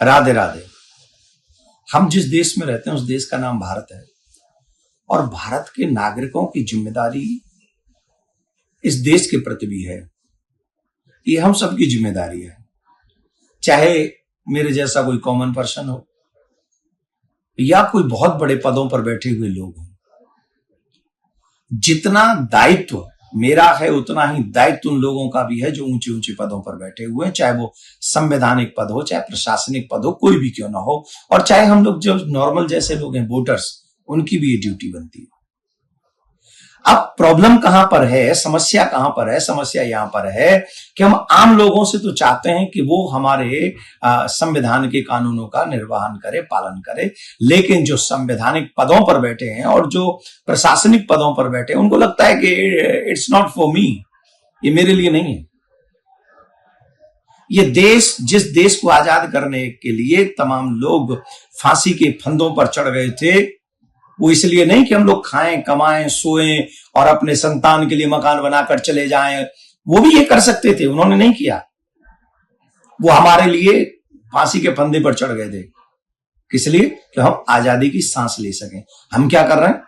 राधे राधे। हम जिस देश में रहते हैं उस देश का नाम भारत है और भारत के नागरिकों की जिम्मेदारी इस देश के प्रति भी है। ये हम सबकी जिम्मेदारी है, चाहे मेरे जैसा कोई कॉमन पर्सन हो या कोई बहुत बड़े पदों पर बैठे हुए लोग हों। जितना दायित्व मेरा है उतना ही दायित्व उन लोगों का भी है जो ऊंचे ऊंचे पदों पर बैठे हुए हैं, चाहे वो संवैधानिक पद हो, चाहे प्रशासनिक पद हो, कोई भी क्यों ना हो, और चाहे हम लोग जो नॉर्मल जैसे लोग हैं वोटर्स, उनकी भी ये ड्यूटी बनती है। अब प्रॉब्लम कहां पर है, समस्या कहां पर है? समस्या यहां पर है कि हम आम लोगों से तो चाहते हैं कि वो हमारे संविधान के कानूनों का निर्वहन करे, पालन करे, लेकिन जो संवैधानिक पदों पर बैठे हैं और जो प्रशासनिक पदों पर बैठे हैं उनको लगता है कि इट्स नॉट फॉर मी, ये मेरे लिए नहीं है। ये देश, जिस देश को आजाद करने के लिए तमाम लोग फांसी के फंदों पर चढ़ गए थे, वो इसलिए नहीं कि हम लोग खाएं, कमाएं, सोएं और अपने संतान के लिए मकान बनाकर चले जाएं। वो भी ये कर सकते थे, उन्होंने नहीं किया। वो हमारे लिए फांसी के फंदे पर चढ़ गए थे, किस लिए? कि हम आजादी की सांस ले सकें। हम क्या कर रहे हैं?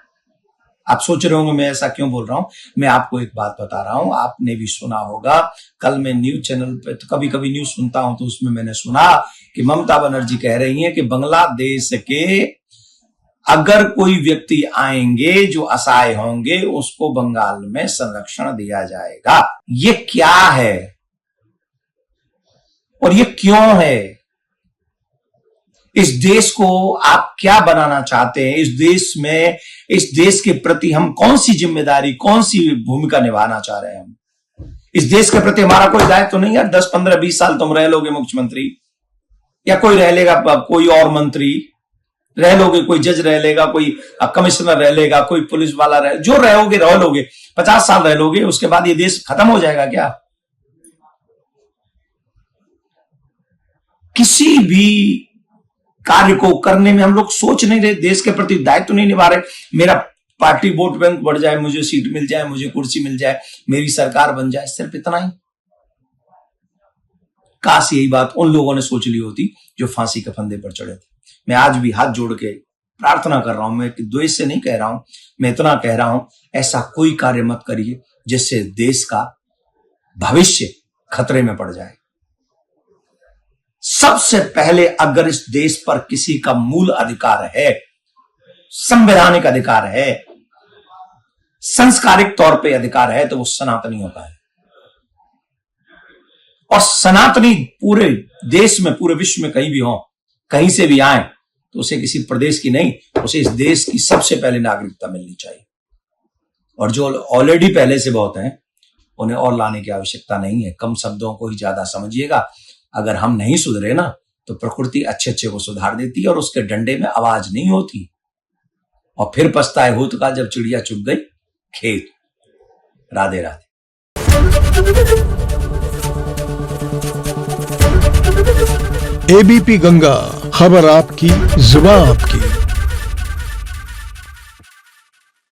आप सोच रहे होंगे मैं ऐसा क्यों बोल रहा हूं। मैं आपको एक बात बता रहा हूं, आपने भी सुना होगा। कल मैं न्यूज चैनल पे तो कभी कभी न्यूज सुनता हूं, तो उसमें मैंने सुना कि ममता बनर्जी कह रही हैं कि बांग्लादेश के अगर कोई व्यक्ति आएंगे जो असहाय होंगे उसको बंगाल में संरक्षण दिया जाएगा। ये क्या है और ये क्यों है? इस देश को आप क्या बनाना चाहते हैं? इस देश में, इस देश के प्रति हम कौन सी जिम्मेदारी, कौन सी भूमिका निभाना चाह रहे हैं? हम इस देश के प्रति हमारा कोई दायित्व तो नहीं है। 10, 15, 20 साल तुम रह लोगे मुख्यमंत्री, या कोई रह लेगा, कोई और मंत्री रह लोगे, कोई जज रह लेगा, कोई कमिश्नर रह लेगा, कोई पुलिस वाला रह, जो रहोगे रह लोगे, 50 साल रह लोगे, उसके बाद ये देश खत्म हो जाएगा क्या? किसी भी कार्य को करने में हम लोग सोच नहीं रहे, देश के प्रति दायित्व नहीं निभा रहे। मेरा पार्टी वोट बैंक बढ़ जाए, मुझे सीट मिल जाए, मुझे कुर्सी मिल जाए, मेरी सरकार बन जाए, सिर्फ इतना ही। काश यही बात उन लोगों ने सोच ली होती जो फांसी के फंदे पर चढ़े थे। मैं आज भी हाथ जोड़ के प्रार्थना कर रहा हूं, मैं द्वेष से नहीं कह रहा हूं, मैं इतना कह रहा हूं, ऐसा कोई कार्य मत करिए जिससे देश का भविष्य खतरे में पड़ जाए। सबसे पहले अगर इस देश पर किसी का मूल अधिकार है, संवैधानिक अधिकार है, संस्कारिक तौर पे अधिकार है, तो वो सनातनियों का है। और सनातनी पूरे देश में, पूरे विश्व में कहीं भी हो, कहीं से भी आए, तो उसे किसी प्रदेश की नहीं, उसे इस देश की सबसे पहले नागरिकता मिलनी चाहिए। और जो ऑलरेडी पहले से बहुत हैं, उन्हें और लाने की आवश्यकता नहीं है। कम शब्दों को ही ज्यादा समझिएगा। अगर हम नहीं सुधरे ना, तो प्रकृति अच्छे अच्छे को सुधार देती है और उसके डंडे में आवाज नहीं होती। और फिर पछताए होत का जब चिड़िया चुग गई खेत। राधे राधे। एबीपी गंगा, खबर आपकी, जुबान आपकी।